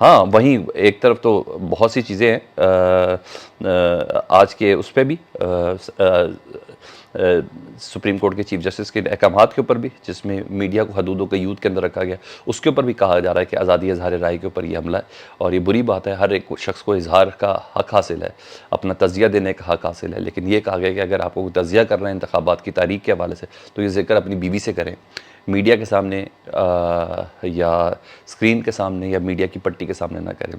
ہاں وہیں ایک طرف تو بہت سی چیزیں ہیں آج کے اس پہ بھی سپریم کورٹ کے چیف جسٹس کے احکامات کے اوپر بھی، جس میں میڈیا کو حدود و قیود کے اندر رکھا گیا، اس کے اوپر بھی کہا جا رہا ہے کہ آزادی اظہار رائے کے اوپر یہ حملہ ہے، اور یہ بری بات ہے۔ ہر ایک شخص کو اظہار کا حق حاصل ہے، اپنا تزیہ دینے کا حق حاصل ہے، لیکن یہ کہا گیا کہ اگر آپ کو تزیہ کر رہے ہیں انتخابات کی تاریخ کے حوالے سے تو یہ ذکر اپنی بیوی سے کریں، میڈیا کے سامنے یا اسکرین کے سامنے یا میڈیا کی پٹی کے سامنے نہ کریں۔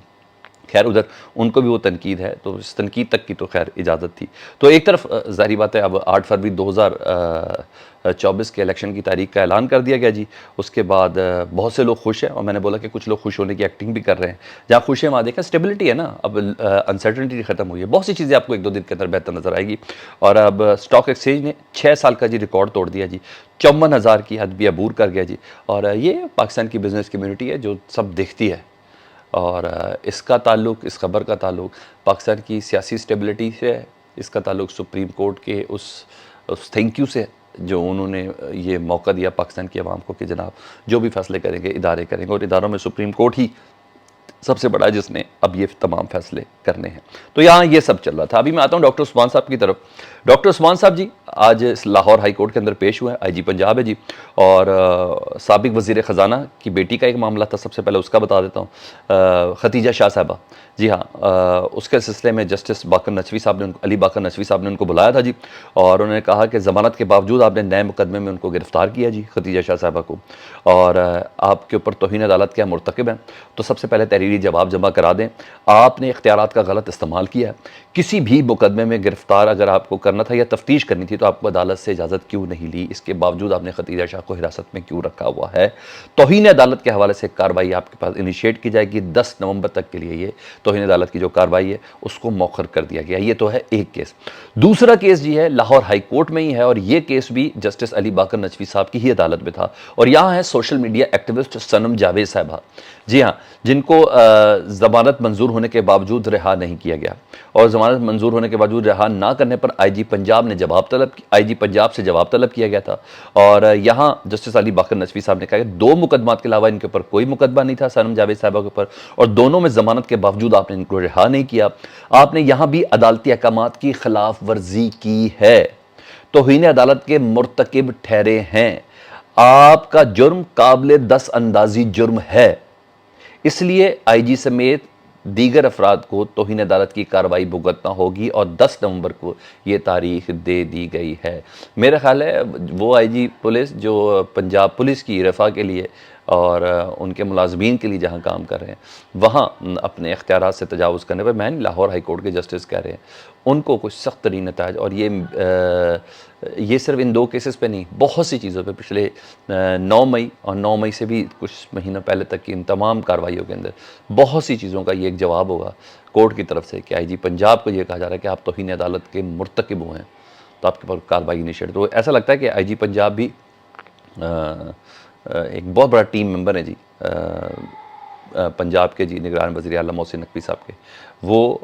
خیر ادھر ان کو بھی وہ تنقید ہے، تو اس تنقید تک کی تو خیر اجازت تھی۔ تو ایک طرف ظاہری بات ہے اب 8 فروری 2024 کے الیکشن کی تاریخ کا اعلان کر دیا گیا جی۔ اس کے بعد بہت سے لوگ خوش ہیں، اور میں نے بولا کہ کچھ لوگ خوش ہونے کی ایکٹنگ بھی کر رہے ہیں۔ جہاں خوش ہیں وہاں دیکھیں اسٹیبلٹی ہے نا، اب انسرٹنٹی ختم ہوئی ہے، بہت سی چیزیں آپ کو 1-2 دن کے اندر بہتر نظر آئے گی۔ اور اب اسٹاک ایکسچینج نے 6 سال کا جی ریکارڈ توڑ دیا جی، 54,000 کی حد بھی عبور کر گیا جی۔ اور یہ پاکستان کی بزنس کمیونٹی ہے جو سب دیکھتی ہے، اور اس کا تعلق، اس خبر کا تعلق پاکستان کی سیاسی سٹیبلٹی سے ہے، اس کا تعلق سپریم کورٹ کے اس تھینک یو سے جو انہوں نے یہ موقع دیا پاکستان کی عوام کو کہ جناب جو بھی فیصلے کریں گے ادارے کریں گے، اور اداروں میں سپریم کورٹ ہی سب سے بڑا ہے جس نے اب یہ تمام فیصلے کرنے ہیں۔ تو یہاں یہ سب چل رہا تھا۔ ابھی میں آتا ہوں ڈاکٹر عثمان صاحب کی طرف۔ ڈاکٹر عثمان صاحب جی آج لاہور ہائی کورٹ کے اندر پیش ہوئے ہیں، آئی جی پنجاب ہے جی، اور سابق وزیر خزانہ کی بیٹی کا ایک معاملہ تھا، سب سے پہلے اس کا بتا دیتا ہوں، ختیجہ شاہ صاحبہ جی ہاں، اس کے سلسلے میں جسٹس باقر نچوی صاحب نے، علی باقر نچوی صاحب نے ان کو بلایا تھا جی، اور انہوں نے کہا کہ ضمانت کے باوجود آپ نے نئے مقدمے میں ان کو گرفتار کیا جی، ختیجہ شاہ صاحبہ کو، اور آپ کے اوپر توہین عدالت کیا مرتکب ہیں، تو سب سے پہلے تحریری جواب جمع کرا دیں۔ آپ نے اختیارات کا غلط استعمال کیا ہے، کسی بھی مقدمے میں گرفتار اگر آپ کو کرنا تھا یا تفتیش کرنی تھی تو آپ کو عدالت سے اجازت کیوں نہیں لی، اس کے باوجود آپ نے ختیجہ شاہ کو حراست میں کیوں رکھا ہوا ہے۔ توہین عدالت کے حوالے سے کارروائی آپ کے پاس انیشیٹ کی جائے گی، 10 نومبر تک کے لیے یہ توہین عدالت کی جو کارروائی ہے اس کو مؤخر کر دیا گیا۔ یہ تو ہے ایک کیس۔ دوسرا کیس جی ہے لاہور ہائی کورٹ میں ہی ہے، اور یہ کیس بھی جسٹس علی باقر نچوی صاحب کی ہی عدالت میں تھا، اور یہاں ہے سوشل میڈیا ایکٹیوسٹ صنم جاوید صاحبہ جی ہاں، جن کو ضمانت منظور ہونے کے باوجود رہا نہیں کیا گیا، اور ضمانت منظور ہونے کے باوجود رہا نہ کرنے پر آئی جی پنجاب سے جواب طلب کیا گیا تھا، اور یہاں جسٹس علی باقر نچوی صاحب نے کہا کہ 2 مقدمات کے علاوہ ان کے اوپر کوئی مقدمہ نہیں تھا صنم جاوید صاحبہ کے اوپر، اور دونوں میں ضمانت کے باوجود آپ نے ان کو رہا نہیں کیا۔ آپ نے یہاں بھی عدالتی احکامات کی خلاف ورزی کی ہے، توہین عدالت کے مرتکب ٹھہرے ہیں، آپ کا جرم قابل دست اندازی جرم ہے، اس لیے آئی جی سمیت دیگر افراد کو توہین عدالت کی کارروائی بھگتنا ہوگی، اور 10 نومبر کو یہ تاریخ دے دی گئی ہے۔ میرا خیال ہے وہ آئی جی پولیس جو پنجاب پولیس کی رفع کے لیے اور ان کے ملازمین کے لیے جہاں کام کر رہے ہیں وہاں اپنے اختیارات سے تجاوز کرنے پر، میں نہیں لاہور ہائی کورٹ کے جسٹس کہہ رہے ہیں، ان کو کچھ سخت ترین نتائج، اور یہ صرف ان 2 کیسز پہ نہیں، بہت سی چیزوں پہ پچھلے 9 مئی اور 9 مئی سے بھی کچھ مہینوں پہلے تک کی ان تمام کارروائیوں کے اندر بہت سی چیزوں کا یہ ایک جواب ہوگا کورٹ کی طرف سے کہ آئی جی پنجاب کو یہ کہا جا رہا ہے کہ آپ توہین عدالت کے مرتکب ہوئے ہیں تو آپ کے پر کارروائی انیشیٹ۔ تو ایسا لگتا ہے کہ آئی جی پنجاب بھی ایک بہت بڑا ٹیم ممبر ہے جی پنجاب کے جی نگران وزیر اعلیٰ محسن نقوی صاحب کے، وہ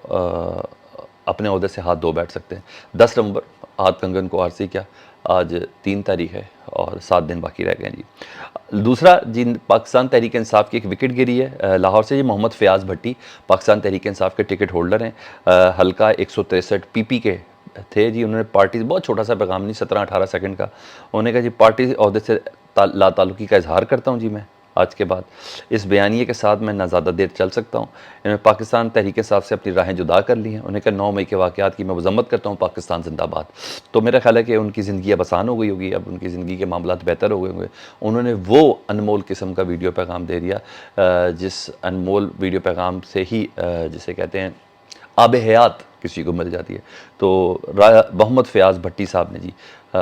اپنے عہدے سے ہاتھ دھو بیٹھ سکتے ہیں۔ 10 نومبر ہاتھ کنگن کو عارضی کیا، آج 3 تاریخ ہے اور 7 دن باقی رہ گئے ہیں جی۔ دوسرا جی پاکستان تحریک انصاف کی ایک وکٹ گری ہے لاہور سے جی، محمد فیاض بھٹی پاکستان تحریک انصاف کے ٹکٹ ہولڈر ہیں، حلقہ 163 پی پی کے تھے جی۔ انہوں نے پارٹی، بہت چھوٹا سا پیغام نہیں، 17-18 سیکنڈ کا، انہوں نے کہا جی پارٹی عہدے سے لا تعلقی کا اظہار کرتا ہوں جی، میں آج کے بعد اس بیانیے کے ساتھ میں نہ زیادہ دیر چل سکتا ہوں۔ انہوں نے پاکستان تحریک انصاف سے اپنی راہیں جدا کر لی ہیں، انہوں نے کہا 9 مئی کے واقعات کی میں مذمت کرتا ہوں، پاکستان زندہ باد۔ تو میرا خیال ہے کہ ان کی زندگی اب آسان ہو گئی ہوگی، اب ان کی زندگی کے معاملات بہتر ہو گئے ہوں گے۔ انہوں نے وہ انمول قسم کا ویڈیو پیغام دے دیا جس انمول ویڈیو پیغام سے ہی جسے کہتے ہیں آب حیات کسی کو مل جاتی ہے۔ تو محمد فیاض بھٹی صاحب نے جی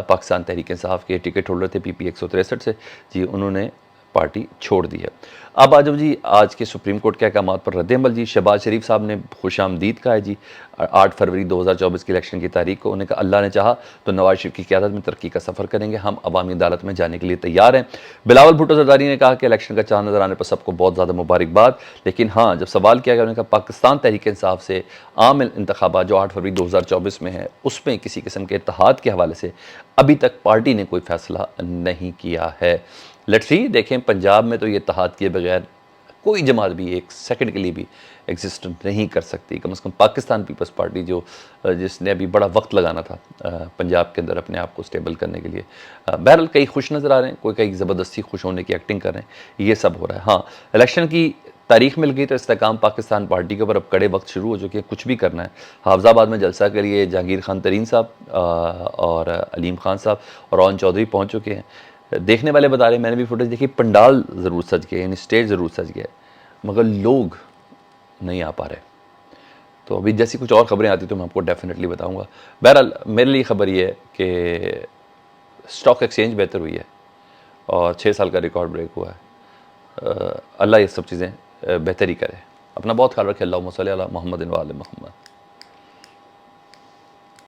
پاکستان تحریک انصاف کے ٹکٹ ہولڈر تھے پی پی 163 سے جی، انہوں نے پارٹی چھوڑ دی ہے۔ اب آجو جی آج کے سپریم کورٹ کے احکامات پر رد عمل جی، شہباز شریف صاحب نے خوش آمدید کہا ہے جی 8 فروری 2024 کی الیکشن کی تاریخ کو، انہوں نے کہا اللہ نے چاہا تو نواز شریف کی قیادت میں ترقی کا سفر کریں گے، ہم عوامی عدالت میں جانے کے لیے تیار ہیں۔ بلاول بھٹو زرداری نے کہا کہ الیکشن کا چاند نظر آنے پر سب کو بہت زیادہ مبارکباد، لیکن ہاں جب سوال کیا گیا انہوں نے کہا پاکستان تحریک انصاف سے عام انتخابات جو 8 فروری 2024 میں ہے اس میں کسی قسم کے اتحاد کے حوالے سے ابھی تک پارٹی نے کوئی فیصلہ نہیں کیا ہے۔ لیٹس سی، دیکھیں پنجاب میں تو یہ اتحاد کیے بغیر کوئی جماعت بھی ایک سیکنڈ کے لیے بھی ایگزسٹنٹ نہیں کر سکتی، کم از کم پاکستان پیپلز پارٹی جس نے ابھی بڑا وقت لگانا تھا پنجاب کے اندر اپنے آپ کو اسٹیبل کرنے کے لیے۔ بہرحال کئی خوش نظر آ رہے ہیں، کوئی کئی زبردستی خوش ہونے کی ایکٹنگ کر رہے ہیں، یہ سب ہو رہا ہے۔ ہاں، الیکشن کی تاریخ مل گئی تو استحکام پاکستان پارٹی کے اوپر اب کڑے وقت شروع ہو چکے ہیں، کچھ بھی کرنا ہے۔ حافظ آباد میں جلسہ کے لیے جہانگیر خان ترین صاحب اور علیم خان صاحب اور رون چودھری پہنچ چکے ہیں۔ دیکھنے والے بتا رہے ہیں، میں نے بھی فوٹیج دیکھی، پنڈال ضرور سج گئے، یعنی اسٹیج ضرور سج گیا ہے، مگر لوگ نہیں آ پا رہے۔ تو ابھی جیسی کچھ اور خبریں آتی تو میں آپ کو ڈیفینیٹلی بتاؤں گا۔ بہرحال میرے لیے خبر یہ ہے کہ اسٹاک ایکسچینج بہتر ہوئی ہے اور 6 سال کا ریکارڈ بریک ہوا ہے۔ اللہ یہ سب چیزیں بہتر ہی کرے۔ اپنا بہت خیال رکھے۔ اللہم صلی علی محمد و آل محمد۔